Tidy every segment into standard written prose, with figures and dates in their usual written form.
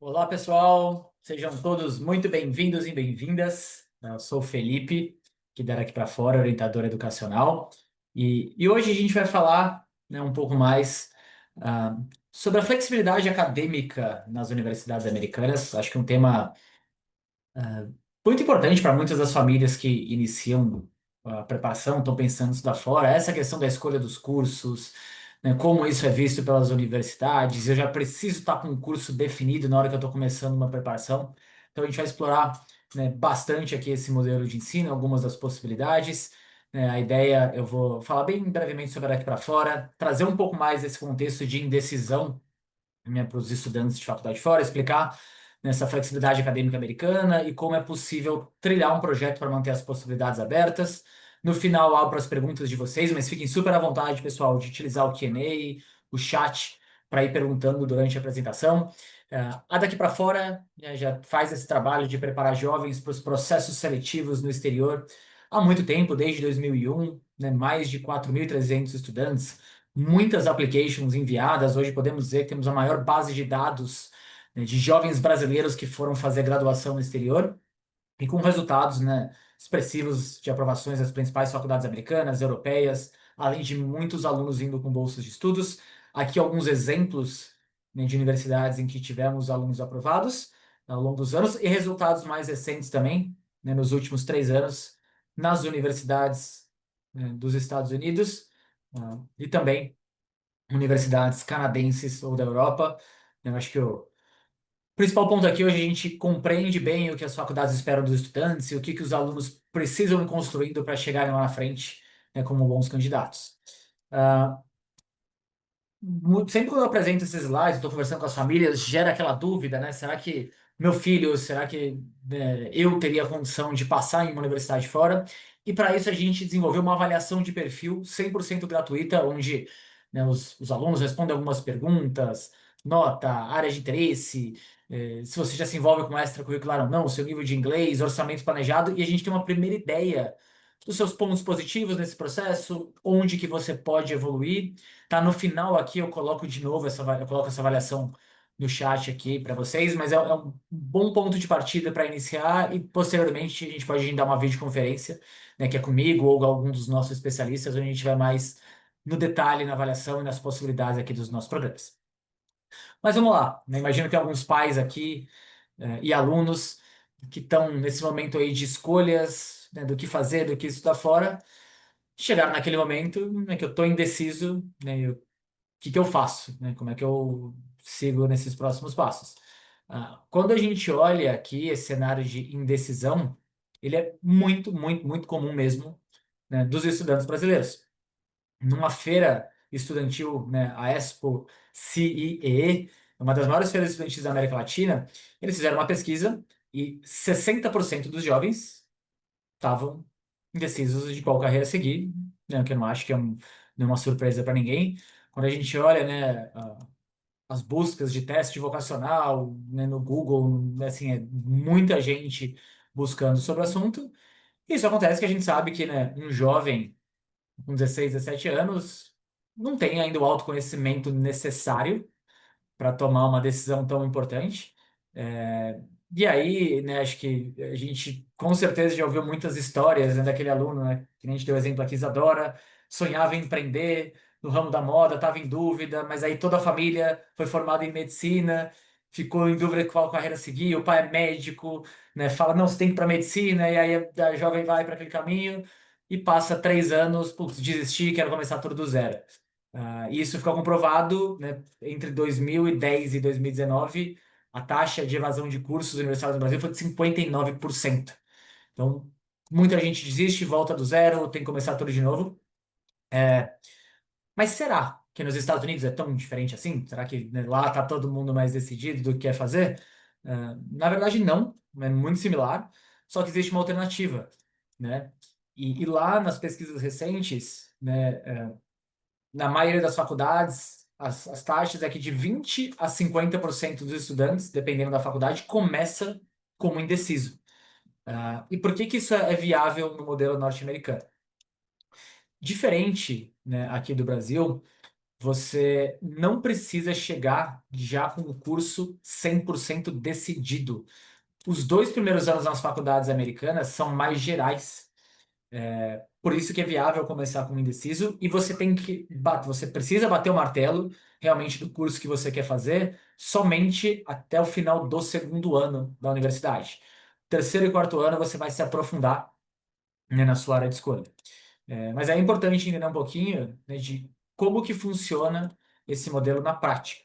Olá, pessoal. Sejam todos muito bem-vindos e bem-vindas. Eu sou o Felipe, que dá aqui para fora, orientador educacional. E hoje a gente vai falar, né, um pouco mais ah, sobre a flexibilidade acadêmica nas universidades americanas. Acho que é um tema muito importante para muitas das famílias que iniciam a preparação, estão pensando em estudar fora. Essa questão da escolha dos cursos, né, como isso é visto pelas universidades. Eu já preciso estar com um curso definido na hora que eu estou começando uma preparação. Então a gente vai explorar, né, bastante aqui esse modelo de ensino, algumas das possibilidades. A ideia, eu vou falar bem brevemente sobre daqui para fora, trazer um pouco mais desse contexto de indecisão, né, para os estudantes de faculdade fora, explicar nessa flexibilidade acadêmica americana e como é possível trilhar um projeto para manter as possibilidades abertas. No final, abro as perguntas de vocês, mas fiquem super à vontade, pessoal, de utilizar o Q&A, o chat, para ir perguntando durante a apresentação. A daqui para fora, né, já faz esse trabalho de preparar jovens para os processos seletivos no exterior há muito tempo, desde 2001, né, mais de 4.300 estudantes, muitas applications enviadas. Hoje podemos dizer que temos a maior base de dados, né, de jovens brasileiros que foram fazer graduação no exterior e com resultados, né, expressivos de aprovações das principais faculdades americanas, europeias, além de muitos alunos indo com bolsas de estudos. Aqui alguns exemplos, né, de universidades em que tivemos alunos aprovados ao longo dos anos e resultados mais recentes também, né, nos últimos 3 anos, nas universidades, né, dos Estados Unidos, e também universidades canadenses ou da Europa. Eu acho que o principal ponto aqui hoje a gente compreende bem o que as faculdades esperam dos estudantes e o que, que os alunos precisam ir construindo para chegarem lá na frente, né, como bons candidatos. Ah, Sempre quando eu apresento esses slides, estou conversando com as famílias, gera aquela dúvida, né? Será que meu filho, será que, né, eu teria condição de passar em uma universidade fora? E para isso a gente desenvolveu uma avaliação de perfil 100% gratuita, onde, né, os alunos respondem algumas perguntas, nota, área de interesse, se você já se envolve com extracurricular ou não, seu nível de inglês, orçamento planejado, e a gente tem uma primeira ideia dos seus pontos positivos nesse processo, onde que você pode evoluir. Tá no final aqui, eu coloco de novo eu coloco essa avaliação no chat aqui para vocês, mas é um bom ponto de partida para iniciar e posteriormente a gente pode agendar uma videoconferência, né, que é comigo ou algum dos nossos especialistas, onde a gente vai mais no detalhe na avaliação e nas possibilidades aqui dos nossos programas. Mas vamos lá, né? Imagino que tem alguns pais aqui, e alunos que estão nesse momento aí de escolhas, né, do que fazer, do que estudar fora, chegaram naquele momento, né, que eu estou indeciso, né, que eu faço, né? Como é que eu sigo nesses próximos passos? Quando a gente olha aqui esse cenário de indecisão, ele é muito, muito, muito comum mesmo, né, dos estudantes brasileiros. Numa feira estudantil, né, a Expo CIEE, uma das maiores feiras estudantis da América Latina, eles fizeram uma pesquisa e 60% dos jovens estavam indecisos de qual carreira seguir, né, o que eu não acho que não é uma surpresa para ninguém. Quando a gente olha, né, as buscas de teste vocacional, né, no Google, né, assim, é muita gente buscando sobre o assunto. Isso acontece que a gente sabe que, né, um jovem com 16, 17 anos não tem ainda o autoconhecimento necessário para tomar uma decisão tão importante. É, e aí, né, acho que a gente com certeza já ouviu muitas histórias, né, daquele aluno, né, que a gente deu o exemplo aqui, Isadora, sonhava em empreender no ramo da moda, estava em dúvida, mas aí toda a família foi formada em medicina, ficou em dúvida qual carreira seguir, o pai é médico, né, fala, não, você tem que ir para medicina, e aí a jovem vai para aquele caminho e passa 3 anos, putz, desisti, quero começar tudo do zero. E isso ficou comprovado, né, entre 2010 e 2019, a taxa de evasão de cursos universitários no Brasil foi de 59%. Então, muita gente desiste, volta do zero, tem que começar tudo de novo. Mas será que nos Estados Unidos é tão diferente assim? Será que, né, lá está todo mundo mais decidido do que quer fazer? Na verdade, não. É muito similar, só que existe uma alternativa, né? E lá nas pesquisas recentes, né, na maioria das faculdades, as taxas é que de 20 a 50% dos estudantes, dependendo da faculdade, começa como indeciso. E por que que isso é viável no modelo norte-americano? Diferente, né, aqui do Brasil, você não precisa chegar já com o curso 100% decidido. Os 2 primeiros anos nas faculdades americanas são mais gerais. Por isso que é viável começar com indeciso e você tem que você precisa bater o martelo realmente do curso que você quer fazer somente até o final do segundo ano da universidade. Terceiro e quarto ano você vai se aprofundar, né, na sua área de escolha. Mas é importante entender um pouquinho, né, de como que funciona esse modelo na prática.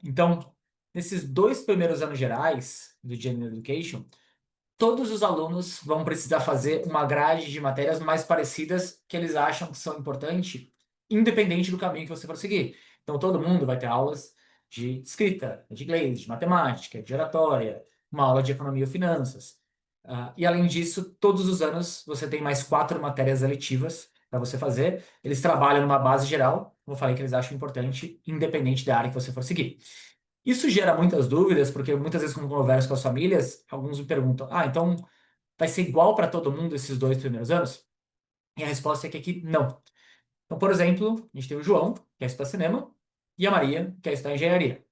Então, nesses 2 primeiros anos gerais do General Education, todos os alunos vão precisar fazer uma grade de matérias mais parecidas que eles acham que são importantes, independente do caminho que você for seguir. Então, todo mundo vai ter aulas de escrita, de inglês, de matemática, de oratória, uma aula de economia ou finanças. E, além disso, todos os anos você tem mais 4 matérias eletivas para você fazer. Eles trabalham numa base geral, como eu falei, que eles acham importante, independente da área que você for seguir. Isso gera muitas dúvidas, porque muitas vezes, quando eu converso com as famílias, alguns me perguntam: então vai ser igual para todo mundo esses 2 primeiros anos? E a resposta é que aqui não. Então, por exemplo, a gente tem o João, que quer estudar cinema, e a Maria, que quer estudar engenharia.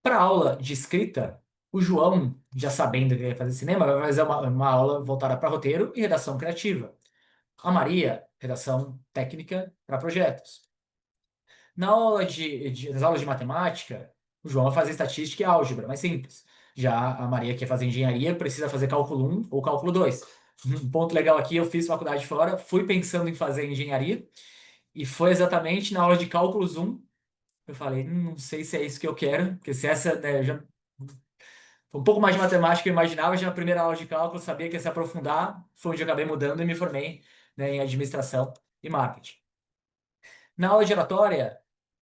Para aula de escrita, o João, já sabendo que quer fazer cinema, vai fazer uma aula voltada para roteiro e redação criativa. A Maria, redação técnica para projetos. Nas aulas de matemática, o João vai fazer estatística e álgebra, mais simples. Já a Maria, que quer fazer engenharia, precisa fazer cálculo 1 ou cálculo 2. Um ponto legal aqui, eu fiz faculdade fora, fui pensando em fazer engenharia, e foi exatamente na aula de cálculos 1, eu falei: não sei se é isso que eu quero", porque se essa, né, já foi um pouco mais de matemática que eu imaginava, já na primeira aula de cálculo, eu sabia que ia se aprofundar, foi onde eu acabei mudando e me formei, né, em administração e marketing. Na aula de oratória,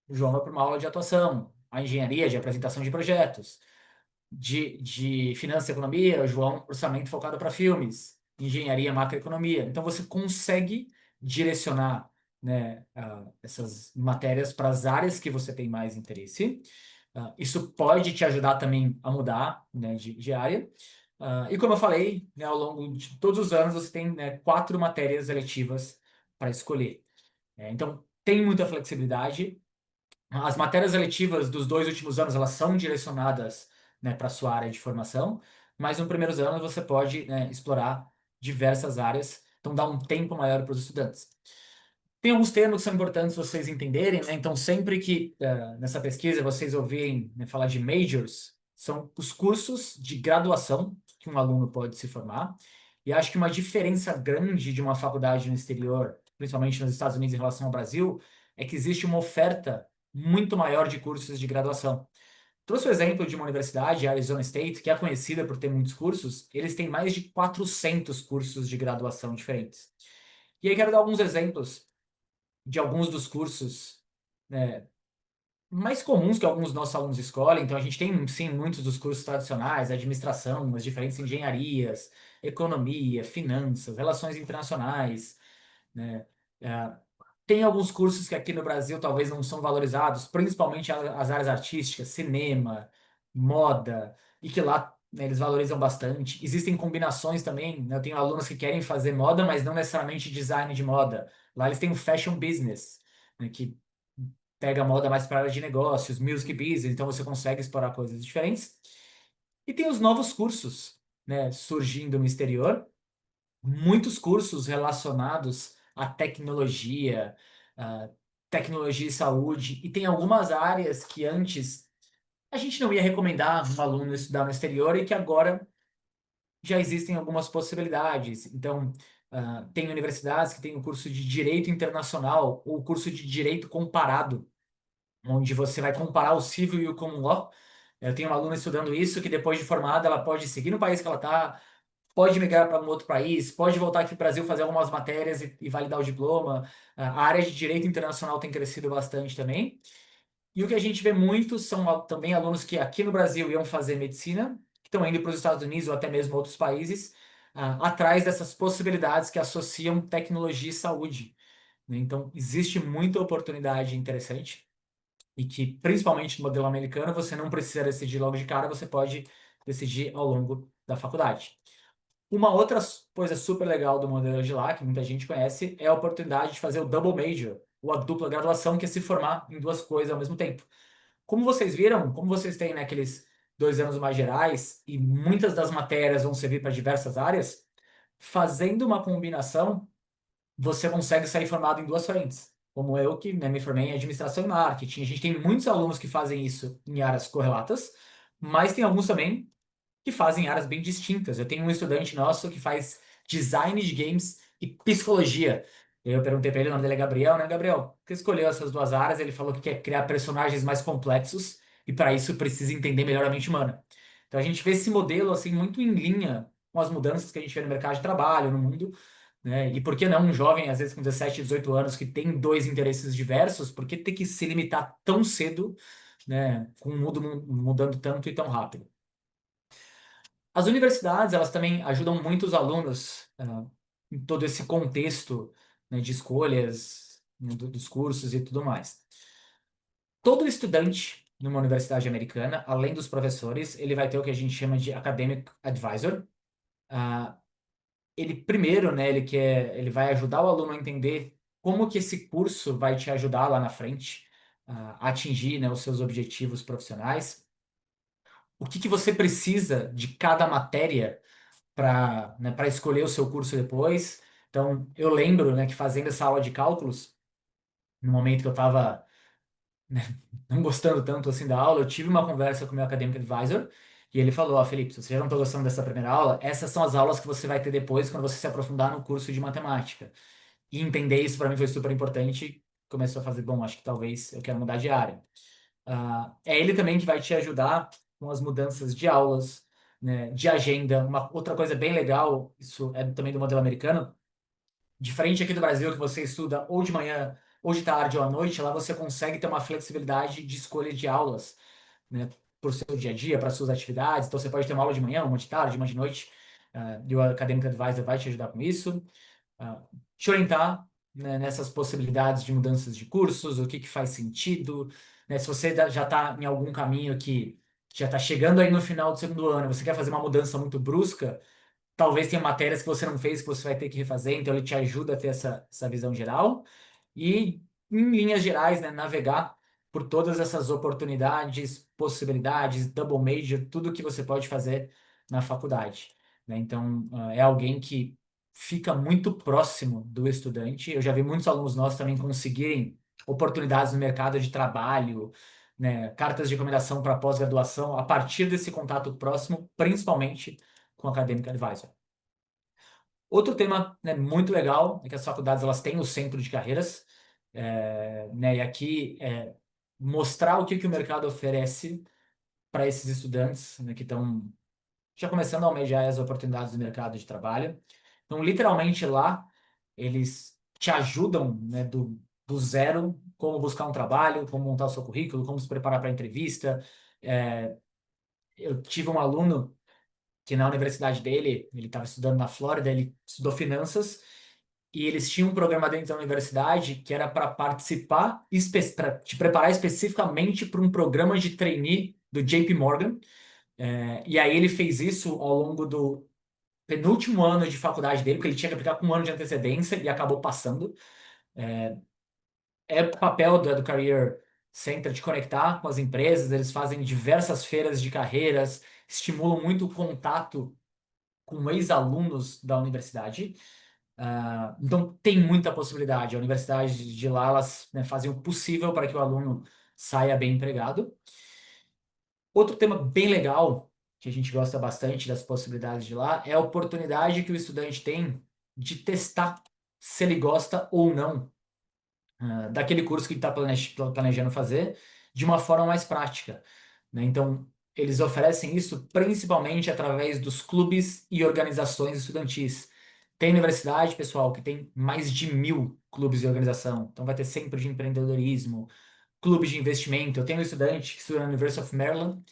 o João vai para uma aula de atuação, a engenharia de apresentação de projetos, de finanças e economia, o João, orçamento focado para filmes, engenharia macroeconomia. Então você consegue direcionar, né, essas matérias para as áreas que você tem mais interesse. Isso pode te ajudar também a mudar, né, de área. E como eu falei, né, ao longo de todos os anos você tem, né, 4 matérias eletivas para escolher. Então tem muita flexibilidade. As matérias eletivas dos 2 últimos anos, elas são direcionadas, né, para a sua área de formação, mas no primeiros anos você pode, né, explorar diversas áreas, então dá um tempo maior para os estudantes. Tem alguns termos que são importantes vocês entenderem, né? Então, sempre que nessa pesquisa vocês ouvirem, né, falar de majors, são os cursos de graduação que um aluno pode se formar. E acho que uma diferença grande de uma faculdade no exterior, principalmente nos Estados Unidos em relação ao Brasil, é que existe uma oferta muito maior de cursos de graduação. Trouxe o exemplo de uma universidade, a Arizona State, que é conhecida por ter muitos cursos. Eles têm mais de 400 cursos de graduação diferentes. E aí quero dar alguns exemplos de alguns dos cursos, né, mais comuns que alguns dos nossos alunos escolhem. Então, a gente tem, sim, muitos dos cursos tradicionais: administração, as diferentes engenharias, economia, finanças, relações internacionais, né? É, Tem alguns cursos que aqui no Brasil talvez não são valorizados, principalmente as áreas artísticas, cinema, moda, e que lá, né, eles valorizam bastante. Existem combinações também, né? Eu tenho alunos que querem fazer moda, mas não necessariamente design de moda. Lá eles têm o fashion business, né, que pega a moda mais para a área de negócios, music business, então você consegue explorar coisas diferentes. E tem os novos cursos, né, surgindo no exterior, muitos cursos relacionados à tecnologia, à tecnologia e saúde, e tem algumas áreas que antes a gente não ia recomendar um aluno estudar no exterior e que agora já existem algumas possibilidades. Então, tem universidades que têm o curso de Direito Internacional ou o curso de Direito Comparado, onde você vai comparar o civil e o common law. Eu tenho uma aluna estudando isso, que depois de formada ela pode seguir no país que ela está, pode migrar para um outro país, pode voltar aqui para o Brasil, fazer algumas matérias e validar o diploma. A área de direito internacional tem crescido bastante também. E o que a gente vê muito são também alunos que aqui no Brasil iam fazer medicina, que estão indo para os Estados Unidos ou até mesmo outros países, atrás dessas possibilidades que associam tecnologia e saúde, né? Então, existe muita oportunidade interessante e que, principalmente no modelo americano, você não precisa decidir logo de cara, você pode decidir ao longo da faculdade. Uma outra coisa super legal do modelo de lá, que muita gente conhece, é a oportunidade de fazer o double major, ou a dupla graduação, que é se formar em duas coisas ao mesmo tempo. Como vocês viram, como vocês têm, né, aqueles 2 anos mais gerais e muitas das matérias vão servir para diversas áreas, fazendo uma combinação, você consegue sair formado em duas frentes. Como eu, que, né, me formei em administração e marketing. A gente tem muitos alunos que fazem isso em áreas correlatas, mas tem alguns também que fazem áreas bem distintas. Eu tenho um estudante nosso que faz design de games e psicologia. Eu perguntei para ele, o nome dele é Gabriel, né, Gabriel? Por que escolheu essas duas áreas? Ele falou que quer criar personagens mais complexos e para isso precisa entender melhor a mente humana. Então a gente vê esse modelo assim muito em linha com as mudanças que a gente vê no mercado de trabalho, no mundo, né? E por que não um jovem, às vezes com 17, 18 anos, que tem dois interesses diversos, por que ter que se limitar tão cedo, né, com o mundo mudando tanto e tão rápido? As universidades, elas também ajudam muito os alunos, em todo esse contexto, né, de escolhas, né, dos cursos e tudo mais. Todo estudante numa universidade americana, além dos professores, ele vai ter o que a gente chama de academic advisor. Ah, ele primeiro, né, ele vai ajudar o aluno a entender como que esse curso vai te ajudar lá na frente, a atingir, né, os seus objetivos profissionais. O que que você precisa de cada matéria para, né, para escolher o seu curso depois. Então, eu lembro, né, que fazendo essa aula de cálculos, no momento que eu estava não gostando tanto assim da aula, eu tive uma conversa com o meu academic advisor e ele falou: Ó, Felipe, se você já não está gostando dessa primeira aula, essas são as aulas que você vai ter depois quando você se aprofundar no curso de matemática. E entender isso para mim foi super importante. Começou a fazer, bom, acho que talvez eu quero mudar de área. É ele também que vai te ajudar com as mudanças de aulas, né, de agenda. Uma outra coisa bem legal, isso é também do modelo americano, diferente aqui do Brasil, que você estuda ou de manhã, ou de tarde, ou à noite, lá você consegue ter uma flexibilidade de escolha de aulas, né, para o seu dia a dia, para suas atividades. Então você pode ter uma aula de manhã, uma de tarde, uma de noite, e o Academic Advisor vai te ajudar com isso, ah, te orientar, né, nessas possibilidades de mudanças de cursos, o que que faz sentido, né, se você já está em algum caminho que já está chegando aí no final do segundo ano, você quer fazer uma mudança muito brusca, talvez tenha matérias que você não fez que você vai ter que refazer, então ele te ajuda a ter essa visão geral e, em linhas gerais, né, navegar por todas essas oportunidades, possibilidades, double major, tudo que você pode fazer na faculdade, né? Então, é alguém que fica muito próximo do estudante. Eu já vi muitos alunos nossos também conseguirem oportunidades no mercado de trabalho, né, cartas de recomendação para pós-graduação a partir desse contato próximo, principalmente com o Academic Advisor. Outro tema, né, muito legal é que as faculdades elas têm o centro de carreiras, né, e aqui mostrar o que, que o mercado oferece para esses estudantes, né, que estão já começando a almejar as oportunidades do mercado de trabalho. Então, literalmente lá, eles te ajudam, né, do zero, como buscar um trabalho, como montar o seu currículo, como se preparar para a entrevista. Eu tive um aluno que na universidade dele, ele estava estudando na Flórida, ele estudou finanças e eles tinham um programa dentro da universidade que era para participar, para te preparar especificamente para um programa de trainee do JP Morgan. E aí ele fez isso ao longo do penúltimo ano de faculdade dele, porque ele tinha que aplicar com um ano de antecedência e acabou passando. É papel do Career Center de conectar com as empresas, eles fazem diversas feiras de carreiras, estimulam muito o contato com ex-alunos da universidade. Então, tem muita possibilidade. A universidade de lá, elas, né, fazem o possível para que o aluno saia bem empregado. Outro tema bem legal, que a gente gosta bastante das possibilidades de lá, é a oportunidade que o estudante tem de testar se ele gosta ou não, daquele curso que ele está planejando fazer, de uma forma mais prática, né? Então, eles oferecem isso principalmente através dos clubes e organizações estudantis. Tem universidade, pessoal, que tem mais de 1.000 clubes de organização. Então, vai ter sempre de empreendedorismo, clubes de investimento. Eu tenho um estudante que estuda na University of Maryland,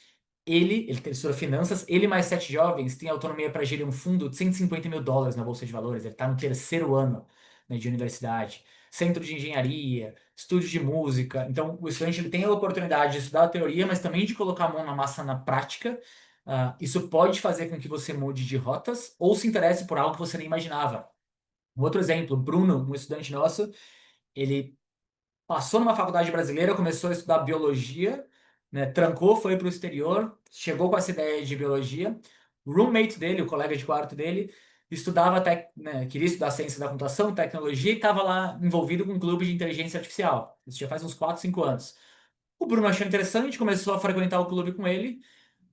ele estuda finanças, ele mais 7 jovens têm autonomia para gerir um fundo de US$ 150.000 na Bolsa de Valores. Ele está no terceiro ano, né, de universidade. Centro de engenharia, estúdio de música. Então, o estudante ele tem a oportunidade de estudar a teoria, mas também de colocar a mão na massa na prática. Isso pode fazer com que você mude de rotas ou se interesse por algo que você nem imaginava. Um outro exemplo, Bruno, um estudante nosso, ele passou numa faculdade brasileira, começou a estudar biologia, né, trancou, foi para o exterior, chegou com essa ideia de biologia. O roommate dele, o colega de quarto dele, estudava, né, queria estudar ciência da computação, tecnologia, e estava lá envolvido com um clube de inteligência artificial. Isso já faz uns 4, 5 anos. O Bruno achou interessante, começou a frequentar o clube com ele,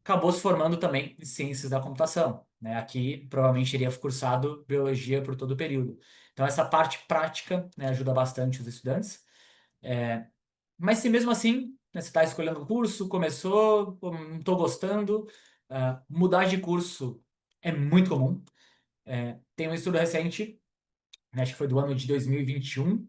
acabou se formando também em ciências da computação, né? Aqui provavelmente teria cursado biologia por todo o período. Então essa parte prática, né, ajuda bastante os estudantes. Mas se mesmo assim, né, você está escolhendo o curso, começou, pô, não estou gostando, mudar de curso é muito comum. Tem um estudo recente, né, acho que foi do ano de 2021.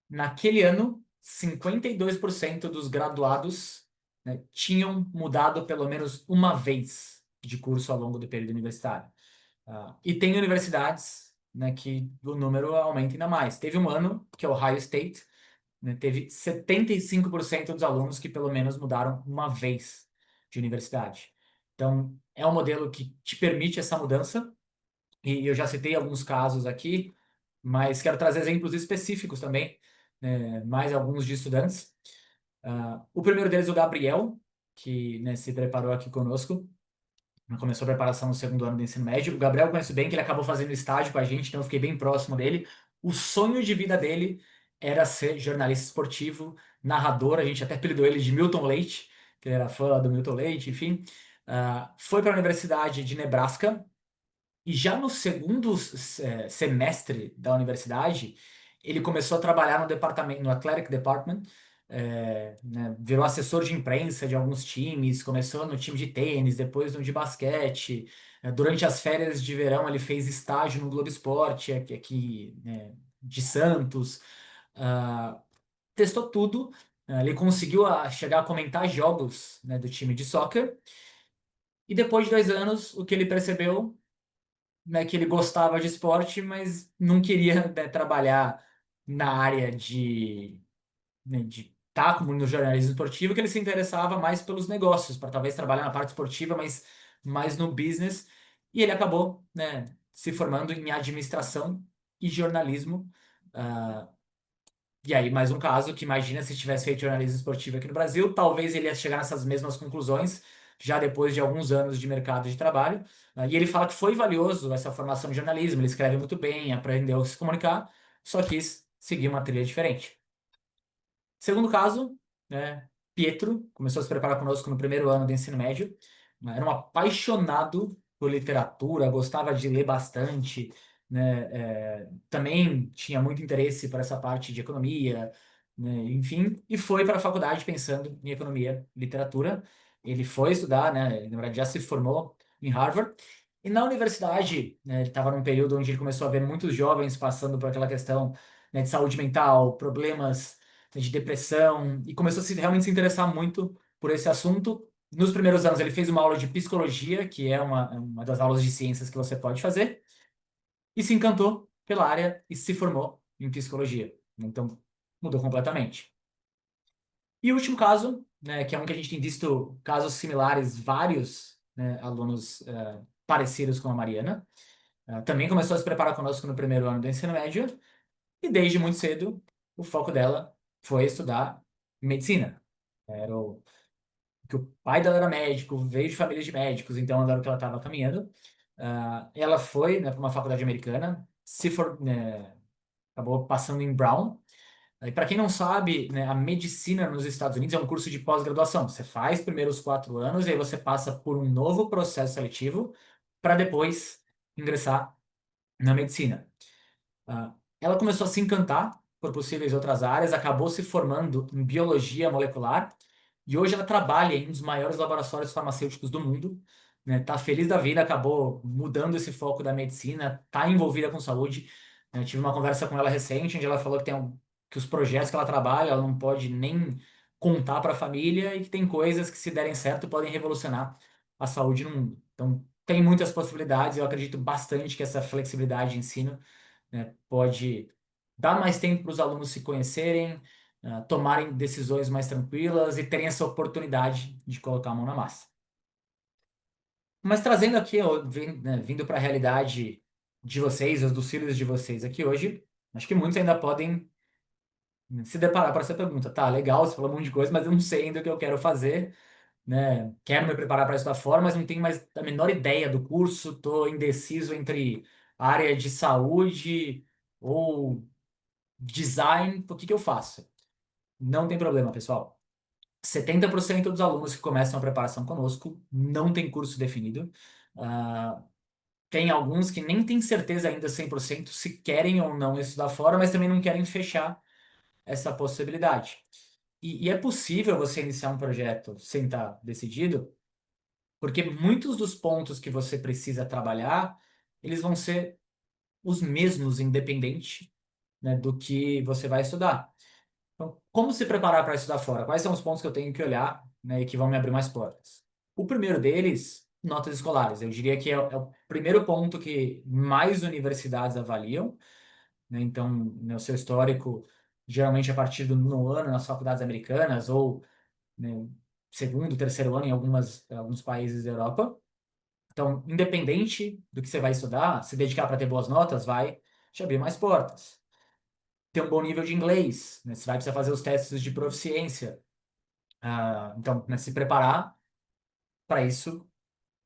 Naquele ano, 52% dos graduados, né, tinham mudado pelo menos uma vez de curso ao longo do período universitário. E tem universidades, né, que o número aumenta ainda mais. Teve um ano que é o Ohio State, né, teve 75% dos alunos que pelo menos mudaram uma vez de universidade. Então, é um modelo que te permite essa mudança, e eu já citei alguns casos aqui, mas quero trazer exemplos específicos também, né, mais alguns de estudantes. O primeiro deles, o Gabriel, que, né, se preparou aqui conosco, começou a preparação no segundo ano do ensino médio. O Gabriel eu conheço bem, que ele acabou fazendo estágio com a gente, então eu fiquei bem próximo dele. O sonho de vida dele era ser jornalista esportivo, narrador, a gente até apelidou ele de Milton Leite, que ele era fã do Milton Leite, enfim. Foi para a Universidade de Nebraska, e já no segundo semestre da universidade, ele começou a trabalhar no departamento, no Athletic Department, né, virou assessor de imprensa de alguns times, começou no time de tênis, depois no de basquete. Durante as férias de verão, ele fez estágio no Globo Esporte, aqui, né, de Santos. Ah, testou tudo. Ele conseguiu chegar a comentar jogos, né, do time de soccer. E depois de 2 anos, o que ele percebeu, né, que ele gostava de esporte, mas não queria, né, trabalhar na área de estar como no jornalismo esportivo, que ele se interessava mais pelos negócios, para talvez trabalhar na parte esportiva, mas mais no business. E ele acabou, né, se formando em administração e jornalismo. Ah, e aí, mais um caso que imagina se tivesse feito jornalismo esportivo aqui no Brasil, talvez ele ia chegar nessas mesmas conclusões, já depois de alguns anos de mercado de trabalho. E ele fala que foi valioso essa formação de jornalismo, ele escreve muito bem, aprendeu a se comunicar, só quis seguir uma trilha diferente. Segundo caso, né, Pietro começou a se preparar conosco no primeiro ano do ensino médio, né, era um apaixonado por literatura, gostava de ler bastante, né, também tinha muito interesse por essa parte de economia, né, enfim, e foi para a faculdade pensando em economia e literatura. Ele foi estudar, né, na verdade já se formou em Harvard, e na universidade, né, ele estava num período onde ele começou a ver muitos jovens passando por aquela questão, né, de saúde mental, problemas de depressão, e começou a realmente se interessar muito por esse assunto. Nos primeiros anos, ele fez uma aula de psicologia, que é uma das aulas de ciências que você pode fazer, e se encantou pela área e se formou em psicologia. Então, mudou completamente. E o último caso, né, que é um que a gente tem visto casos similares, vários, né, alunos parecidos com a Mariana, também começou a se preparar conosco no primeiro ano do ensino médio, e desde muito cedo, o foco dela foi estudar medicina. Era que o pai dela era médico, veio de família de médicos, então era o que ela estava caminhando. Ela foi, né, para uma faculdade americana, né, acabou passando em Brown. E para quem não sabe, né, a medicina nos Estados Unidos é um curso de pós-graduação. Você faz primeiro os 4 anos e aí você passa por um novo processo seletivo para depois ingressar na medicina. Ela começou a se encantar por possíveis outras áreas, acabou se formando em biologia molecular e hoje ela trabalha em um dos maiores laboratórios farmacêuticos do mundo. Né? Tá feliz da vida, acabou mudando esse foco da medicina, tá envolvida com saúde. Eu tive uma conversa com ela recente, onde ela falou que que os projetos que ela trabalha, ela não pode nem contar para a família e que tem coisas que, se derem certo, podem revolucionar a saúde no mundo. Então, tem muitas possibilidades. Eu acredito bastante que essa flexibilidade de ensino, né, pode dar mais tempo para os alunos se conhecerem, tomarem decisões mais tranquilas e terem essa oportunidade de colocar a mão na massa. Mas trazendo aqui, ó, vindo para a realidade de vocês, os dos filhos de vocês aqui hoje, acho que muitos ainda podem Se deparar para essa pergunta, tá, legal, você falou um monte de coisa, mas eu não sei ainda o que eu quero fazer, né? Quero me preparar para estudar fora, mas não tenho mais a menor ideia do curso, estou indeciso entre área de saúde ou design, o que que eu faço? Não tem problema, pessoal. 70% dos alunos que começam a preparação conosco não tem curso definido. Ah, tem alguns que nem têm certeza ainda 100% se querem ou não estudar fora, mas também não querem fechar essa possibilidade. E é possível você iniciar um projeto sem estar decidido, porque muitos dos pontos que você precisa trabalhar, eles vão ser os mesmos, independente, né, do que você vai estudar. Então, como se preparar para estudar fora? Quais são os pontos que eu tenho que olhar, né, e que vão me abrir mais portas? O primeiro deles, notas escolares. Eu diria que é o primeiro ponto que mais universidades avaliam, né? Então, no seu histórico, geralmente a partir do nono ano nas faculdades americanas ou, né, segundo, terceiro ano em alguns países da Europa. Então, independente do que você vai estudar, se dedicar para ter boas notas vai te abrir mais portas. Ter um bom nível de inglês, né? Você vai precisar fazer os testes de proficiência. Então, né, se preparar para isso,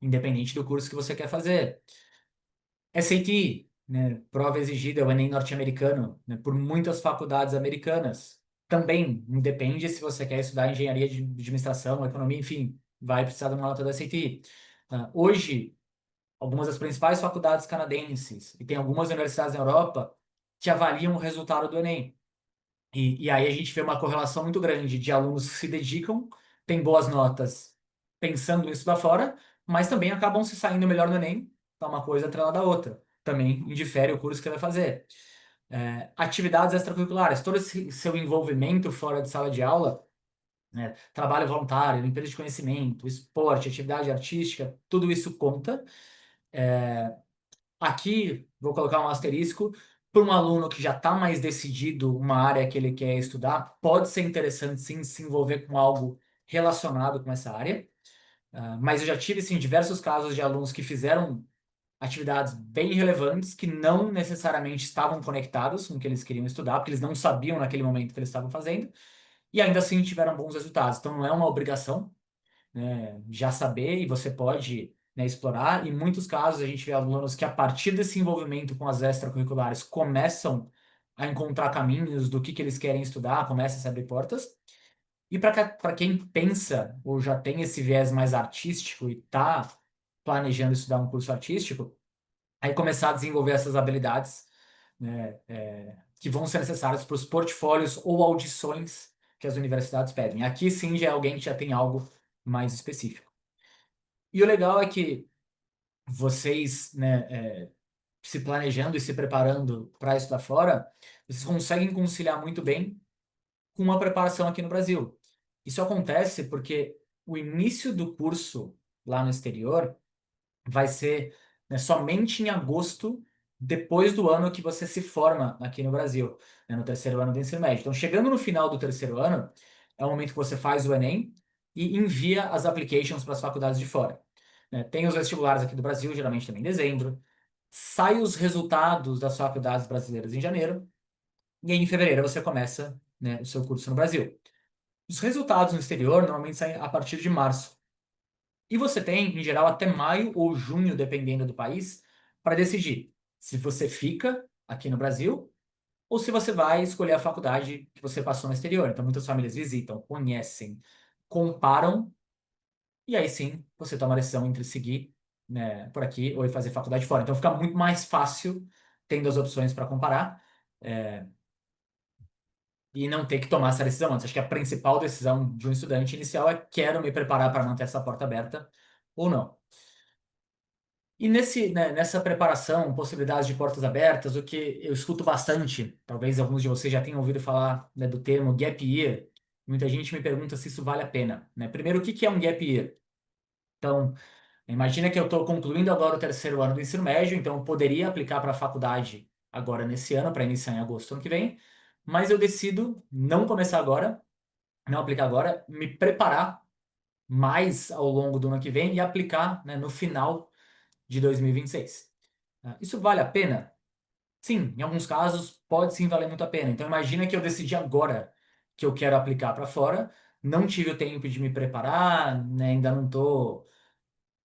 independente do curso que você quer fazer. SAT, né, prova exigida, é o Enem norte-americano, né, por muitas faculdades americanas. Também independe se você quer estudar engenharia de administração, economia, enfim, vai precisar de uma nota do SAT. Hoje, algumas das principais faculdades canadenses e tem algumas universidades na Europa que avaliam o resultado do Enem. E aí a gente vê uma correlação muito grande de alunos que se dedicam, têm boas notas pensando em estudar fora, mas também acabam se saindo melhor no Enem, tá uma coisa atrelada à outra. Também indifere o curso que vai fazer. Atividades extracurriculares, todo esse seu envolvimento fora de sala de aula, né, trabalho voluntário, empresa de conhecimento, esporte, atividade artística, tudo isso conta. Aqui, vou colocar um asterisco, para um aluno que já está mais decidido uma área que ele quer estudar, pode ser interessante sim se envolver com algo relacionado com essa área. Mas eu já tive sim diversos casos de alunos que fizeram atividades bem relevantes que não necessariamente estavam conectados com o que eles queriam estudar, porque eles não sabiam naquele momento que eles estavam fazendo, e ainda assim tiveram bons resultados. Então não é uma obrigação, né, já saber e você pode, né, explorar. Em muitos casos, a gente vê alunos que, a partir desse envolvimento com as extracurriculares, começam a encontrar caminhos do que eles querem estudar, começa a se abrir portas. E para quem pensa ou já tem esse viés mais artístico e está planejando estudar um curso artístico, aí começar a desenvolver essas habilidades, né, que vão ser necessárias para os portfólios ou audições que as universidades pedem. Aqui sim já é alguém que já tem algo mais específico. E o legal é que vocês, né, se planejando e se preparando para estudar fora, vocês conseguem conciliar muito bem com uma preparação aqui no Brasil. Isso acontece porque o início do curso lá no exterior vai ser, né, somente em agosto, depois do ano que você se forma aqui no Brasil, né, no terceiro ano do ensino médio. Então, chegando no final do terceiro ano, é o momento que você faz o Enem e envia as applications para as faculdades de fora. Né? Tem os vestibulares aqui do Brasil, geralmente também em dezembro. Sai os resultados das faculdades brasileiras em janeiro. E aí, em fevereiro, você começa, né, o seu curso no Brasil. Os resultados no exterior normalmente saem a partir de março. E você tem, em geral, até maio ou junho, dependendo do país, para decidir se você fica aqui no Brasil ou se você vai escolher a faculdade que você passou no exterior. Então, muitas famílias visitam, conhecem, comparam, e aí sim você toma a decisão entre seguir, né, por aqui ou ir fazer faculdade fora. Então, fica muito mais fácil tendo as opções para comparar, é, e não ter que tomar essa decisão antes. Acho que a principal decisão de um estudante inicial é: quero me preparar para manter essa porta aberta ou não. E nessa preparação, possibilidades de portas abertas, o que eu escuto bastante, talvez alguns de vocês já tenham ouvido falar, né, do termo gap year. Muita gente me pergunta se isso vale a pena, né? Primeiro, o que que é um gap year? Então, imagina que eu estou concluindo agora o terceiro ano do ensino médio, então eu poderia aplicar para a faculdade agora nesse ano, para iniciar em agosto do ano que vem, mas eu decido não começar agora, não aplicar agora, me preparar mais ao longo do ano que vem e aplicar, né, no final de 2026. Isso vale a pena? Sim, em alguns casos pode sim valer muito a pena. Então imagina que eu decidi agora que eu quero aplicar para fora, não tive o tempo de me preparar, né, ainda não tô,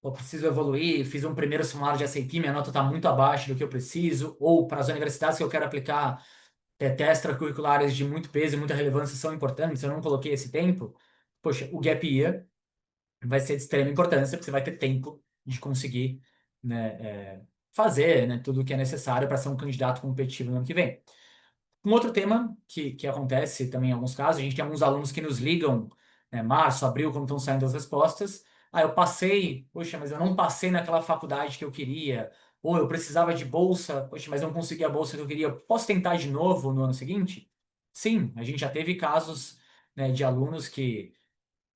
ou preciso evoluir, fiz um primeiro simulário de SAT, minha nota está muito abaixo do que eu preciso, ou para as universidades que eu quero aplicar, testes extracurriculares de muito peso e muita relevância são importantes, eu não coloquei esse tempo. Poxa, o gap year vai ser de extrema importância, porque você vai ter tempo de conseguir, né, fazer, né, tudo o que é necessário para ser um candidato competitivo no ano que vem. Um outro tema que acontece também em alguns casos, a gente tem alguns alunos que nos ligam, né, março, abril, quando estão saindo as respostas. Ah, eu passei, poxa, mas eu não passei naquela faculdade que eu queria. Ou eu precisava de bolsa, poxa, mas não consegui a bolsa que eu queria. Posso tentar de novo no ano seguinte? Sim, a gente já teve casos, né, de alunos que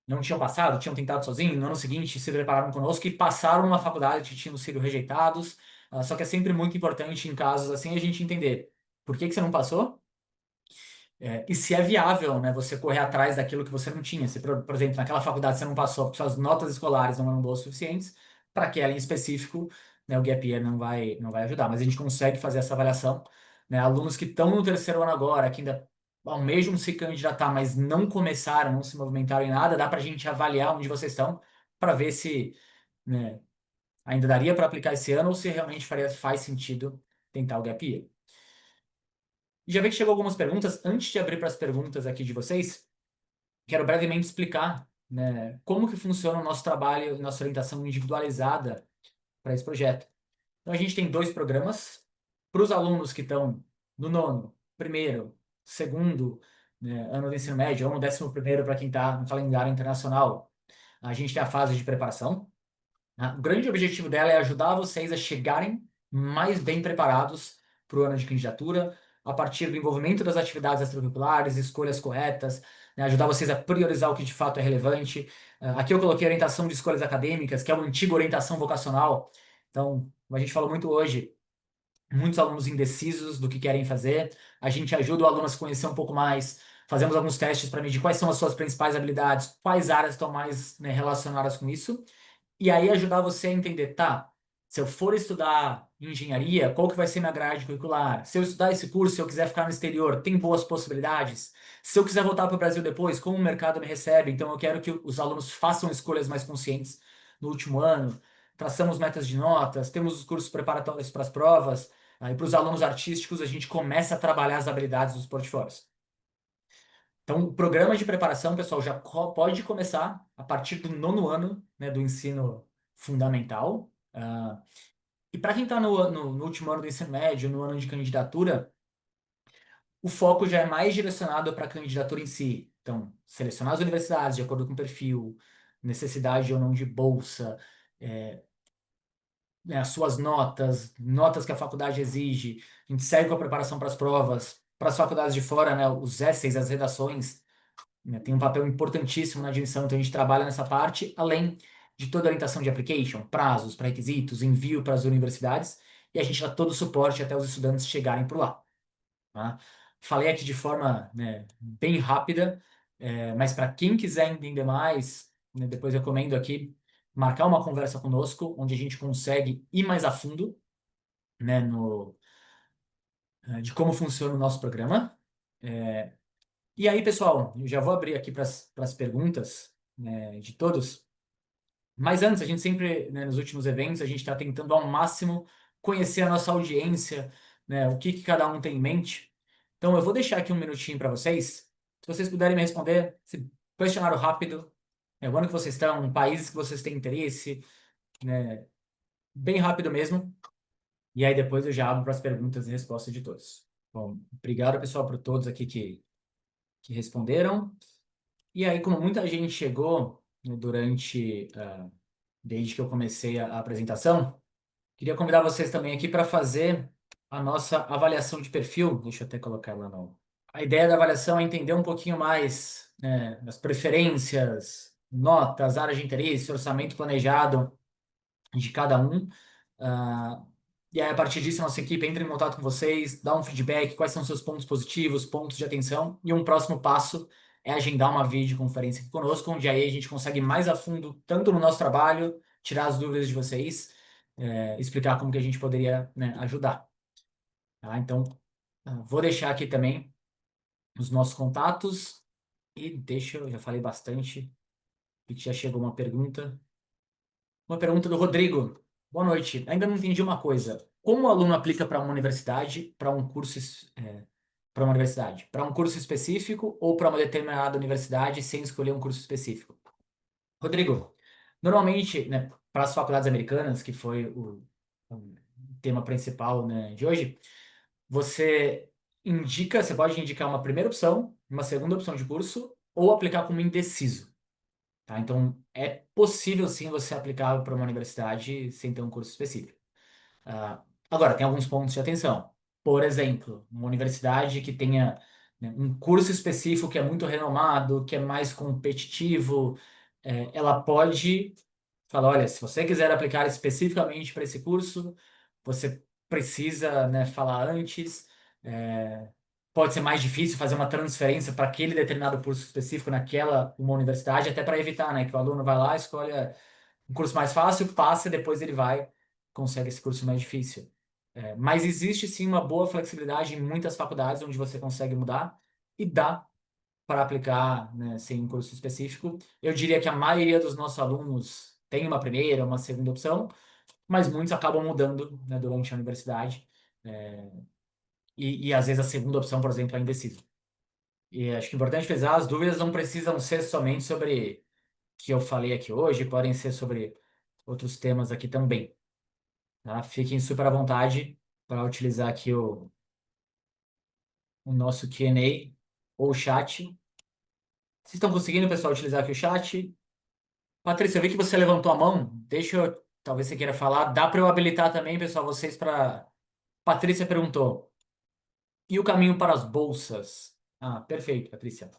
não tinham passado, tinham tentado sozinho, no ano seguinte se prepararam conosco e passaram na faculdade que tinham sido rejeitados. Só que é sempre muito importante em casos assim a gente entender por que que você não passou. E se é viável, né, você correr atrás daquilo que você não tinha. Se, por exemplo, naquela faculdade você não passou porque suas notas escolares não eram boas o suficientes, para aquela em específico, né, o gap year não vai ajudar. Mas a gente consegue fazer essa avaliação. Né, alunos que estão no terceiro ano agora, que ainda almejam se candidatar, mas não começaram, não se movimentaram em nada, dá para a gente avaliar onde vocês estão, para ver se, né, ainda daria para aplicar esse ano ou se realmente faz sentido tentar o gap year. Já vi que chegou algumas perguntas. Antes de abrir para as perguntas aqui de vocês, quero brevemente explicar, né, como que funciona o nosso trabalho e nossa orientação individualizada para esse projeto. Então, a gente tem dois programas para os alunos que estão no nono, primeiro, segundo, né, ano do ensino médio, ou no 11º para quem está no calendário internacional. A gente tem a fase de preparação. Né? O grande objetivo dela é ajudar vocês a chegarem mais bem preparados para o ano de candidatura, a partir do envolvimento das atividades extracurriculares, escolhas corretas, né? Ajudar vocês a priorizar o que de fato é relevante. Aqui eu coloquei orientação de escolhas acadêmicas, que é uma antiga orientação vocacional. Então, como a gente falou muito hoje, muitos alunos indecisos do que querem fazer. A gente ajuda o aluno a se conhecer um pouco mais. Fazemos alguns testes para medir quais são as suas principais habilidades, quais áreas estão mais, né, relacionadas com isso. E aí ajudar você a entender, tá? Se eu for estudar engenharia, qual que vai ser minha grade curricular? Se eu estudar esse curso, se eu quiser ficar no exterior, tem boas possibilidades? Se eu quiser voltar para o Brasil depois, como o mercado me recebe? Então eu quero que os alunos façam escolhas mais conscientes no último ano. Traçamos metas de notas, temos os cursos preparatórios para as provas. Aí para os alunos artísticos, a gente começa a trabalhar as habilidades dos portfólios. Então, o programa de preparação, pessoal, já pode começar a partir do nono ano, né, do ensino fundamental. E para quem está no último ano do ensino médio, no ano de candidatura, o foco já é mais direcionado para a candidatura em si. Então, selecionar as universidades de acordo com o perfil, necessidade ou não de bolsa, é, né, as suas notas, notas que a faculdade exige. A gente segue com a preparação para as provas. Para as faculdades de fora, né, os essays, as redações, né, tem um papel importantíssimo na admissão, então a gente trabalha nessa parte, além de toda a orientação de application, prazos, pré-requisitos, envio para as universidades, e a gente dá todo o suporte até os estudantes chegarem por lá. Tá? Falei aqui de forma, né, bem rápida, mas para quem quiser entender mais, né, depois eu recomendo aqui marcar uma conversa conosco, onde a gente consegue ir mais a fundo, né, de como funciona o nosso programa. E aí, pessoal, eu já vou abrir aqui para as perguntas, né, de todos. Mas antes, a gente sempre, né, nos últimos eventos, a gente está tentando ao máximo conhecer a nossa audiência, né, o que cada um tem em mente. Então, eu vou deixar aqui um minutinho para vocês. Se vocês puderem me responder, esse questionário rápido, né, o ano que vocês estão, países que vocês têm interesse, né, bem rápido mesmo. E aí depois eu já abro para as perguntas e respostas de todos. Bom, obrigado, pessoal, por todos aqui que responderam. E aí, como muita gente chegou, né, desde que eu comecei a apresentação, queria convidar vocês também aqui para fazer a nossa avaliação de perfil. Deixa eu até colocar lá no. A ideia da avaliação é entender um pouquinho mais, né, as preferências, notas, áreas de interesse, orçamento planejado de cada um. Ah, e aí, a partir disso, a nossa equipe entra em contato com vocês, dá um feedback, quais são seus pontos positivos, pontos de atenção. E um próximo passo é agendar uma videoconferência aqui conosco, onde aí a gente consegue ir mais a fundo, tanto no nosso trabalho, tirar as dúvidas de vocês, explicar como que a gente poderia, né, ajudar. Tá? Então, vou deixar aqui também os nossos contatos e deixa, eu já falei bastante, e já chegou uma pergunta. Uma pergunta do Rodrigo. Boa noite. Ainda não entendi uma coisa. Como o aluno aplica para uma universidade, para um curso, para uma universidade? Para um curso específico ou para uma determinada universidade sem escolher um curso específico? Rodrigo, normalmente, né, para as faculdades americanas, que foi o tema principal, né, de hoje, você pode indicar uma primeira opção, uma segunda opção de curso, ou aplicar como indeciso. Tá? Então, é possível sim você aplicar para uma universidade sem ter um curso específico. Agora, tem alguns pontos de atenção. Por exemplo, uma universidade que tenha, né, um curso específico que é muito renomado, que é mais competitivo, ela pode falar, olha, se você quiser aplicar especificamente para esse curso, você precisa, né, falar antes. é, Pode ser mais difícil fazer uma transferência para aquele determinado curso específico naquela uma universidade, até para evitar, né, que o aluno vai lá, escolhe um curso mais fácil, passa e depois ele vai, consegue esse curso mais difícil. Mas existe sim uma boa flexibilidade em muitas faculdades onde você consegue mudar e dá para aplicar, né, sem um curso específico. Eu diria que a maioria dos nossos alunos tem uma primeira, uma segunda opção, mas muitos acabam mudando, né, durante a universidade. é, e às vezes a segunda opção, por exemplo, é indecisa. E acho que é importante frisar, as dúvidas não precisam ser somente sobre o que eu falei aqui hoje, podem ser sobre outros temas aqui também. Tá? Fiquem super à vontade para utilizar aqui o nosso Q&A ou o chat. Vocês estão conseguindo, pessoal, utilizar aqui o chat? Patrícia, eu vi que você levantou a mão. Deixa eu, talvez você queira falar. Dá para eu habilitar também, pessoal, vocês para. Patrícia perguntou. E o caminho para as bolsas? Ah, perfeito, Patrícia.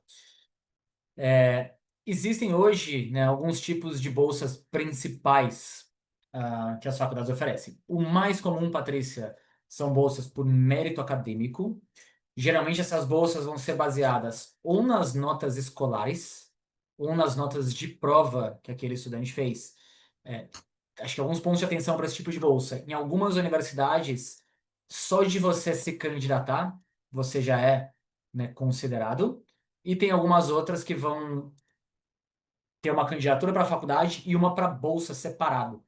É, Existem hoje, né, alguns tipos de bolsas principais que as faculdades oferecem. O mais comum, Patrícia, são bolsas por mérito acadêmico. Geralmente essas bolsas vão ser baseadas ou nas notas escolares ou nas notas de prova que aquele estudante fez. É, Acho que alguns pontos de atenção para esse tipo de bolsa. Em algumas universidades, só de você se candidatar, você já é, né, considerado. E tem algumas outras que vão ter uma candidatura para a faculdade e uma para bolsa separado.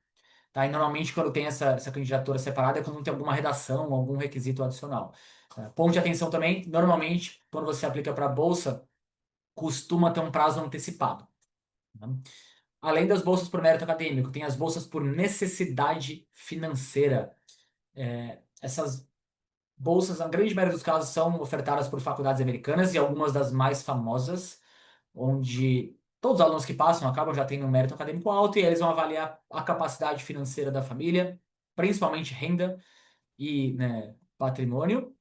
Tá? E normalmente, quando tem essa candidatura separada, é quando tem alguma redação, algum requisito adicional. Ponto de atenção também, normalmente, quando você aplica para bolsa, costuma ter um prazo antecipado. Tá? Além das bolsas por mérito acadêmico, tem as bolsas por necessidade financeira. Essas bolsas, na grande maioria dos casos, são ofertadas por faculdades americanas e algumas das mais famosas, onde todos os alunos que passam acabam já tendo um mérito acadêmico alto e eles vão avaliar a capacidade financeira da família, principalmente renda e, né, patrimônio.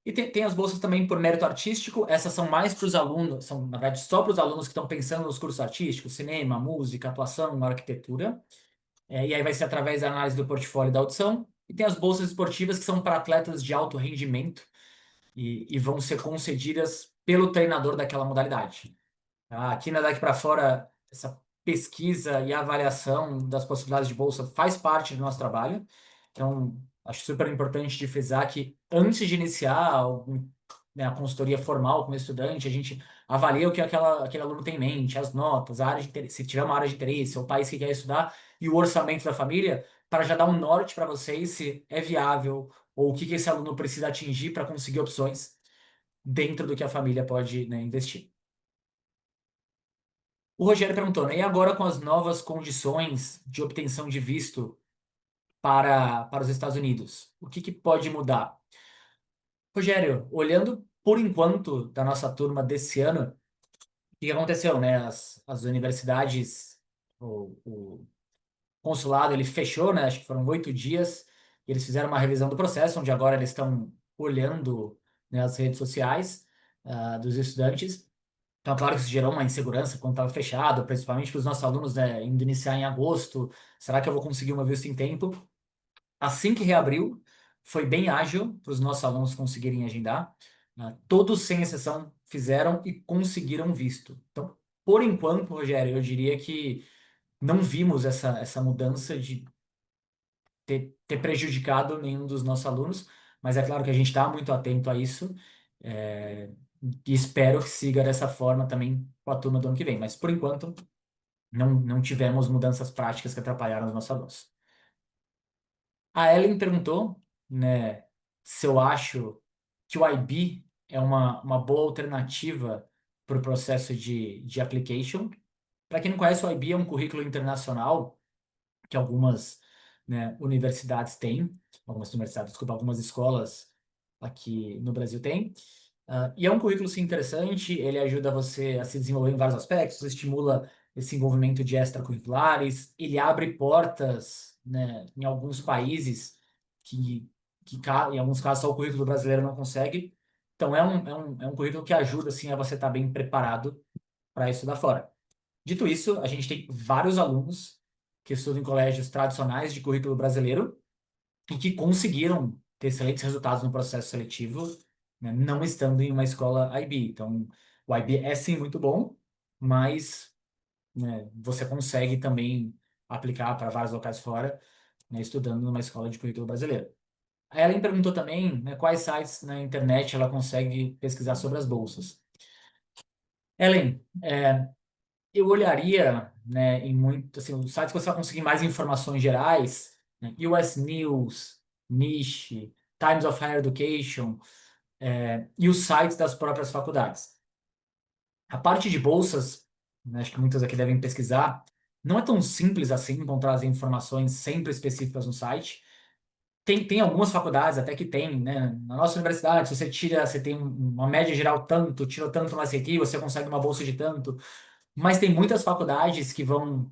E tem as bolsas também por mérito artístico, essas são mais para os alunos, são, na verdade, só para os alunos que estão pensando nos cursos artísticos, cinema, música, atuação, arquitetura. E aí vai ser através da análise do portfólio e da audição. E tem as bolsas esportivas que são para atletas de alto rendimento e vão ser concedidas pelo treinador daquela modalidade. Tá? Aqui na Daqui para Fora, essa pesquisa e avaliação das possibilidades de bolsa faz parte do nosso trabalho. Então, acho super importante de frisar que antes de iniciar né, a consultoria formal com o estudante, a gente avalia o que aquele aluno tem em mente, as notas, a área de interesse, se tiver uma área de interesse, o país que quer estudar e o orçamento da família, para já dar um norte para vocês se é viável ou o que esse aluno precisa atingir para conseguir opções dentro do que a família pode, né, investir. O Rogério perguntou, né? E agora com as novas condições de obtenção de visto para os Estados Unidos, o que que pode mudar? Rogério, olhando por enquanto da nossa turma desse ano, o que que aconteceu, né? As universidades, o consulado, ele fechou, né? Acho que foram 8 dias. E eles fizeram uma revisão do processo, onde agora eles estão olhando, né, as redes sociais dos estudantes. Então, claro que isso gerou uma insegurança quando estava fechado, principalmente para os nossos alunos, né, indo iniciar em agosto. Será que eu vou conseguir uma vista em tempo? Assim que reabriu, foi bem ágil para os nossos alunos conseguirem agendar. Todos, sem exceção, fizeram e conseguiram visto. Então, por enquanto, Rogério, eu diria que não vimos essa mudança de ter prejudicado nenhum dos nossos alunos. mas é claro que a gente está muito atento a isso, é, e espero que siga dessa forma também com a turma do ano que vem. Mas por enquanto, não tivemos mudanças práticas que atrapalharam os nossos alunos. A Ellen perguntou, né, se eu acho que o IB é uma boa alternativa para o processo de application. Para quem não conhece, o IB é um currículo internacional que algumas, né, universidades têm, algumas universidades, desculpa, algumas escolas aqui no Brasil têm. E é um currículo sim, interessante, ele ajuda você a se desenvolver em vários aspectos, estimula esse envolvimento de extracurriculares, ele abre portas, né, em alguns países que, em alguns casos só o currículo brasileiro não consegue. Então é um currículo que ajuda assim, a você estar bem preparado para estudar fora. Dito isso, a gente tem vários alunos que estudam em colégios tradicionais de currículo brasileiro e que conseguiram ter excelentes resultados no processo seletivo, né, não estando em uma escola IB. Então, o IB é sim muito bom, mas, né, você consegue também aplicar para vários locais fora, né, estudando numa escola de currículo brasileiro. A Ellen perguntou também, né, quais sites na internet ela consegue pesquisar sobre as bolsas. Ellen, eu olharia, né, em muito, assim, os sites que você vai conseguir mais informações gerais, né, US News, Niche, Times of Higher Education, e os sites das próprias faculdades. A parte de bolsas, né, acho que muitas aqui devem pesquisar, não é tão simples assim encontrar as informações sempre específicas no site. Tem algumas faculdades até que tem, né? Na nossa universidade, se você tem uma média geral tanto, tirou tanto no SAT, você consegue uma bolsa de tanto. Mas tem muitas faculdades que vão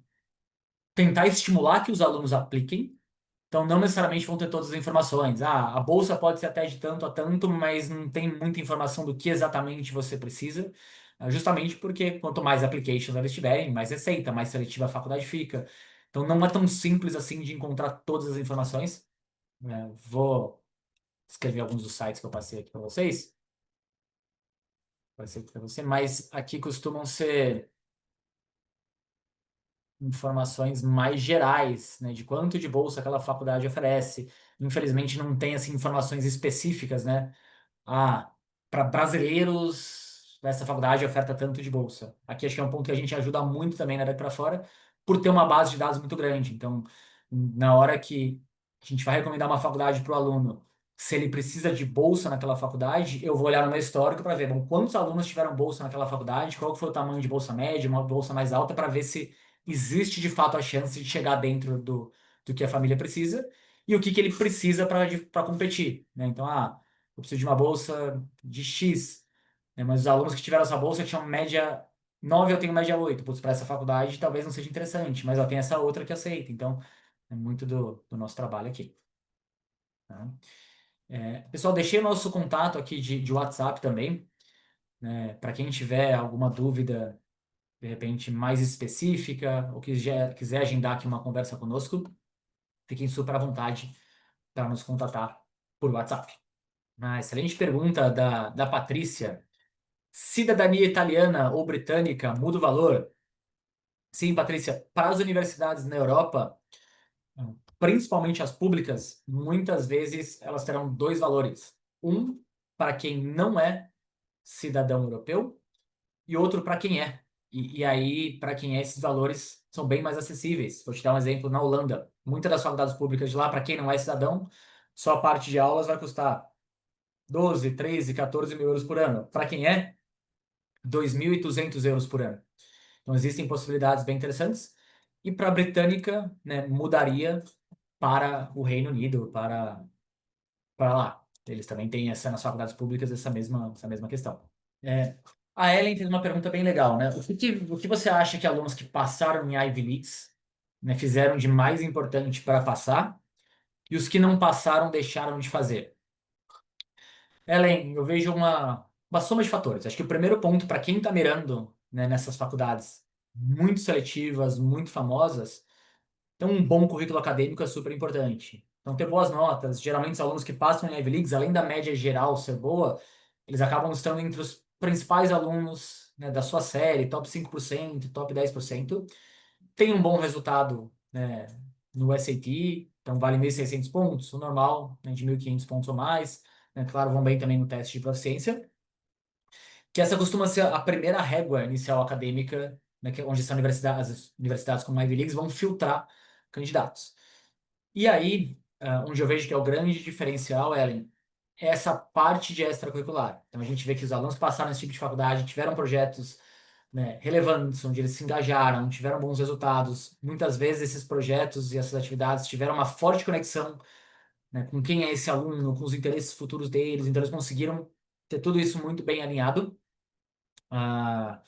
tentar estimular que os alunos apliquem. Então, não necessariamente vão ter todas as informações. Ah, a bolsa pode ser até de tanto a tanto, mas não tem muita informação do que exatamente você precisa. Justamente porque quanto mais applications eles tiverem, mais receita, mais seletiva a faculdade fica. Então, não é tão simples assim de encontrar todas as informações. Vou escrever alguns dos sites que eu passei aqui para vocês. Passei aqui para você, mas aqui costumam ser informações mais gerais, né, de quanto de bolsa aquela faculdade oferece. Infelizmente não tem assim informações específicas, né? Ah, para brasileiros essa faculdade oferta tanto de bolsa. Aqui acho que é um ponto que a gente ajuda muito também na daqui para fora, por ter uma base de dados muito grande. Então, na hora que a gente vai recomendar uma faculdade para o aluno, se ele precisa de bolsa naquela faculdade, eu vou olhar no meu histórico para ver, bom, quantos alunos tiveram bolsa naquela faculdade, qual que foi o tamanho de bolsa média, uma bolsa mais alta, para ver se existe de fato a chance de chegar dentro do que a família precisa e o que ele precisa para competir, né? Então, eu preciso de uma bolsa de X, né? Mas os alunos que tiveram essa bolsa tinham média 9, eu tenho média 8. Putz, para essa faculdade talvez não seja interessante, mas eu tenho essa outra que aceita. Então, é muito do nosso trabalho aqui. Tá? Pessoal, deixei o nosso contato aqui de WhatsApp também, né? Para quem tiver alguma dúvida, de repente, mais específica, ou quiser agendar aqui uma conversa conosco, fiquem super à vontade para nos contatar por WhatsApp. Excelente pergunta da Patrícia. Cidadania italiana ou britânica muda o valor? Sim, Patrícia. Para as universidades na Europa, principalmente as públicas, muitas vezes elas terão dois valores. Um para quem não é cidadão europeu e outro para quem é. E aí, para quem é, esses valores são bem mais acessíveis. Vou te dar um exemplo na Holanda. Muitas das faculdades públicas de lá, para quem não é cidadão, só a parte de aulas vai custar 12, 13, 14 mil euros por ano. Para quem é, 2.200 euros por ano. Então, existem possibilidades bem interessantes. E para a britânica, né, mudaria para o Reino Unido, para lá. Eles também têm nas faculdades públicas essa mesma questão. É, a Ellen fez uma pergunta bem legal, né? O que você acha que alunos que passaram em Ivy Leagues, né, fizeram de mais importante para passar e os que não passaram deixaram de fazer? Ellen, eu vejo uma soma de fatores. Acho que o primeiro ponto para quem está mirando, né, nessas faculdades muito seletivas, muito famosas, então um bom currículo acadêmico é super importante. Então ter boas notas, geralmente os alunos que passam em Ivy Leagues, além da média geral ser boa, eles acabam estando entre os principais alunos, né, da sua série, top 5%, top 10%. Tem um bom resultado, né, no SAT, então vale 1.600 pontos, o normal, né, de 1.500 pontos ou mais, né, claro, vão bem também no teste de proficiência, que essa costuma ser a primeira régua inicial acadêmica, né, onde as universidades como a Ivy Leagues vão filtrar candidatos. E aí, onde eu vejo que é o grande diferencial, Ellen, é essa parte de extracurricular. Então a gente vê que os alunos passaram nesse tipo de faculdade, tiveram projetos, né, relevantes, onde eles se engajaram, tiveram bons resultados. Muitas vezes esses projetos e essas atividades tiveram uma forte conexão, né, com quem é esse aluno, com os interesses futuros deles, então eles conseguiram ter tudo isso muito bem alinhado. ah,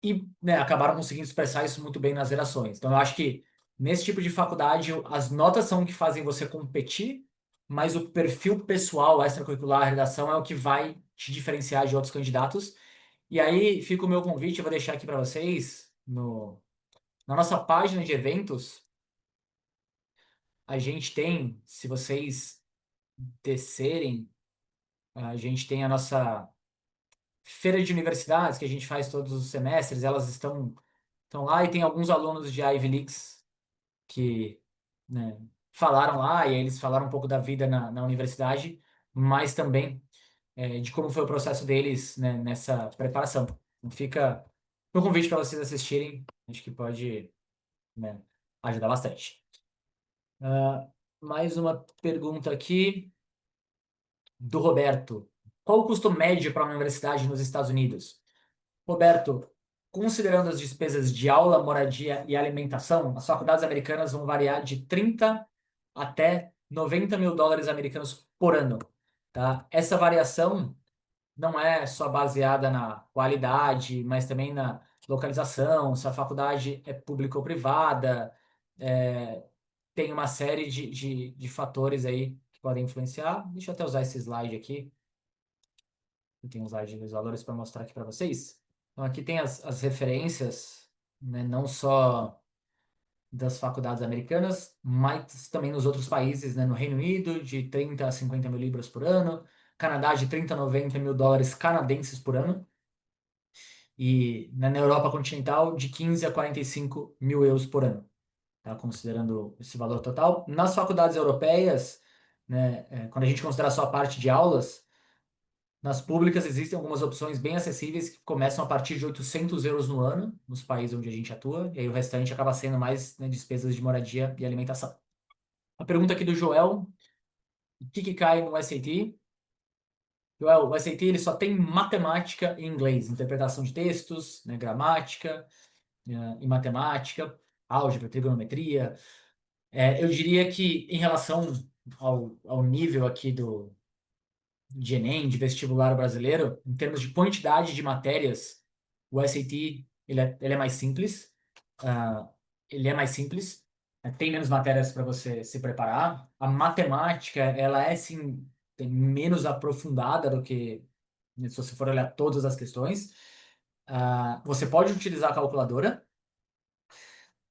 e, né, acabaram conseguindo expressar isso muito bem nas gerações. Então, eu acho que nesse tipo de faculdade, as notas são o que fazem você competir, mas o perfil pessoal, extracurricular, a redação é o que vai te diferenciar de outros candidatos. E aí fica o meu convite, eu vou deixar aqui para vocês, na nossa página de eventos, a gente tem, se vocês descerem, a gente tem a nossa feira de universidades, que a gente faz todos os semestres, elas estão lá e tem alguns alunos de Ivy Leagues que, né, falaram lá, e aí eles falaram um pouco da vida na universidade, mas também de como foi o processo deles, né, nessa preparação. Então fica o convite para vocês assistirem, acho que pode, né, ajudar bastante. Ah, mais uma pergunta aqui do Roberto. Qual o custo médio para uma universidade nos Estados Unidos? Roberto, considerando as despesas de aula, moradia e alimentação, as faculdades americanas vão variar de 30 até 90 mil dólares americanos por ano, tá? Essa variação não é só baseada na qualidade, mas também na localização, se a faculdade é pública ou privada, é, tem uma série de fatores aí que podem influenciar. Deixa eu até usar esse slide aqui. Eu tenho um slide dos valores para mostrar aqui para vocês. Então, aqui tem as referências, né, não só das faculdades americanas, mas também nos outros países, né, no Reino Unido, de 30 a 50 mil libras por ano, Canadá, de 30 a 90 mil dólares canadenses por ano, e né, na Europa continental, de 15 a 45 mil euros por ano, tá? Considerando esse valor total. Nas faculdades europeias, né, quando a gente considera só a parte de aulas, nas públicas existem algumas opções bem acessíveis que começam a partir de 800 euros no ano, nos países onde a gente atua, e aí o restante acaba sendo mais, né, despesas de moradia e alimentação. A pergunta aqui do Joel, o que que cai no SAT? Joel, o SAT ele só tem matemática e inglês, interpretação de textos, né, gramática, e matemática, álgebra, trigonometria. Eu diria que em relação ao nível aqui de Enem, de vestibular brasileiro, em termos de quantidade de matérias, o SAT ele é mais simples. ah, ele é mais simples, né, tem menos matérias para você se preparar. A matemática, ela é sim tem menos aprofundada do que, né, se você for olhar todas as questões. Você pode utilizar a calculadora.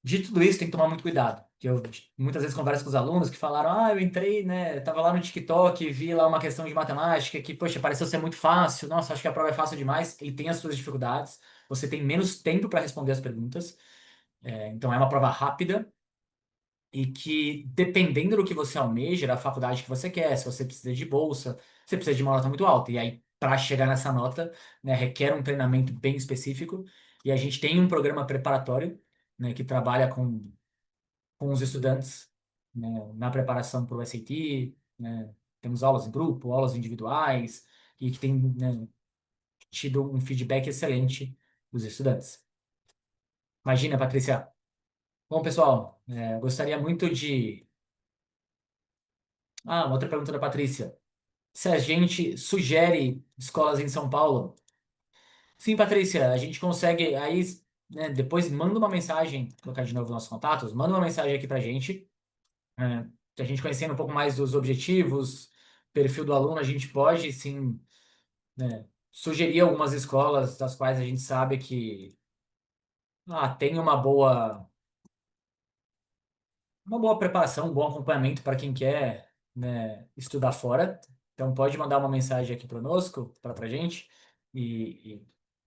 De tudo isso, tem que tomar muito cuidado. Que eu muitas vezes converso com os alunos que falaram: eu entrei, né? Tava lá no TikTok, vi lá uma questão de matemática que, poxa, pareceu ser muito fácil. Nossa, acho que a prova é fácil demais. Ele tem as suas dificuldades. Você tem menos tempo para responder as perguntas. Então, é uma prova rápida e que, dependendo do que você almeja, da faculdade que você quer, se você precisa de bolsa, você precisa de uma nota muito alta. E aí, para chegar nessa nota, né, requer um treinamento bem específico. E a gente tem um programa preparatório, né, que trabalha com os estudantes, né, na preparação para o SAT, né, temos aulas em grupo, aulas individuais, e que tem, né, tido um feedback excelente dos estudantes. Imagina, Patrícia. Bom, pessoal, gostaria muito de. Uma outra pergunta da Patrícia. Se a gente sugere escolas em São Paulo? Sim, Patrícia, a gente consegue. Aí, né, depois manda uma mensagem, vou colocar de novo os nossos contatos, manda uma mensagem aqui pra gente. A gente conhecendo um pouco mais dos objetivos, perfil do aluno, a gente pode sim, né, sugerir algumas escolas das quais a gente sabe que tem uma boa preparação, um bom acompanhamento para quem quer, né, estudar fora. Então pode mandar uma mensagem aqui para a gente. E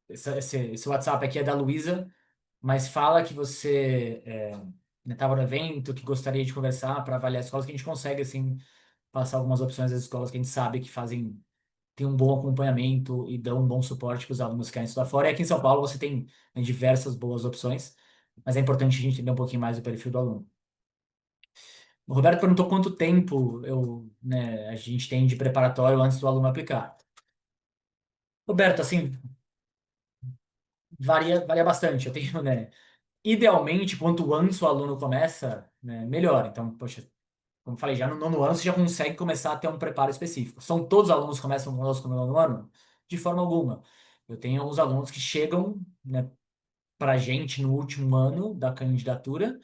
esse WhatsApp aqui é da Luísa, mas fala que você estava no evento, que gostaria de conversar para avaliar escolas, que a gente consegue, assim, passar algumas opções das escolas que a gente sabe que fazem, tem um bom acompanhamento e dão um bom suporte para os alunos que querem estudar fora. E aqui em São Paulo você tem, né, diversas boas opções, mas é importante a gente entender um pouquinho mais do perfil do aluno. O Roberto perguntou quanto tempo a gente tem de preparatório antes do aluno aplicar. Roberto, assim, varia bastante. Eu tenho, né, idealmente, quanto antes o aluno começa, né, melhor. Então, poxa, como eu falei, já no nono ano você já consegue começar a ter um preparo específico. São todos os alunos que começam conosco no nono ano? De forma alguma. Eu tenho alguns alunos que chegam, né, para a gente no último ano da candidatura,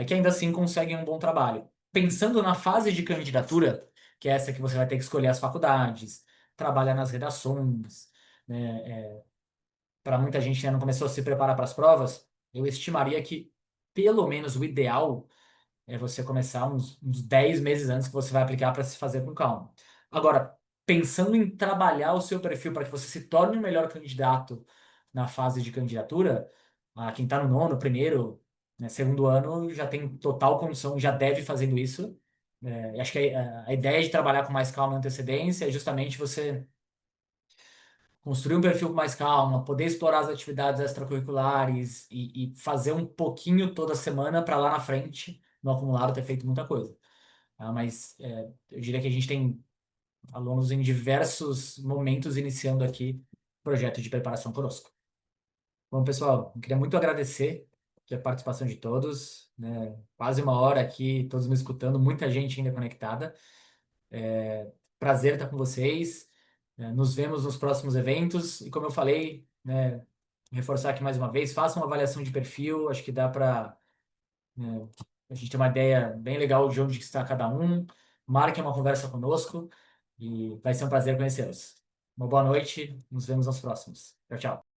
que ainda assim conseguem um bom trabalho. Pensando na fase de candidatura, que é essa que você vai ter que escolher as faculdades, trabalhar nas redações, né, para muita gente que ainda não começou a se preparar para as provas, eu estimaria que pelo menos o ideal é você começar uns 10 meses antes que você vai aplicar para se fazer com calma. Agora, pensando em trabalhar o seu perfil para que você se torne um melhor candidato na fase de candidatura, quem está no nono, primeiro, né, segundo ano, já tem total condição, já deve fazendo isso. E acho que a ideia de trabalhar com mais calma e antecedência é justamente você construir um perfil com mais calma, poder explorar as atividades extracurriculares e fazer um pouquinho toda semana para lá na frente, no acumulado, ter feito muita coisa. Mas eu diria que a gente tem alunos em diversos momentos iniciando aqui o projeto de preparação conosco. Bom, pessoal, eu queria muito agradecer a participação de todos, né? Quase uma hora aqui, todos me escutando, muita gente ainda conectada. Prazer estar com vocês. Nos vemos nos próximos eventos. E como eu falei, né, reforçar aqui mais uma vez, faça uma avaliação de perfil. Acho que dá para, né, a gente ter uma ideia bem legal de onde está cada um. Marque uma conversa conosco e vai ser um prazer conhecê-los. Uma boa noite. Nos vemos nos próximos. Tchau, tchau.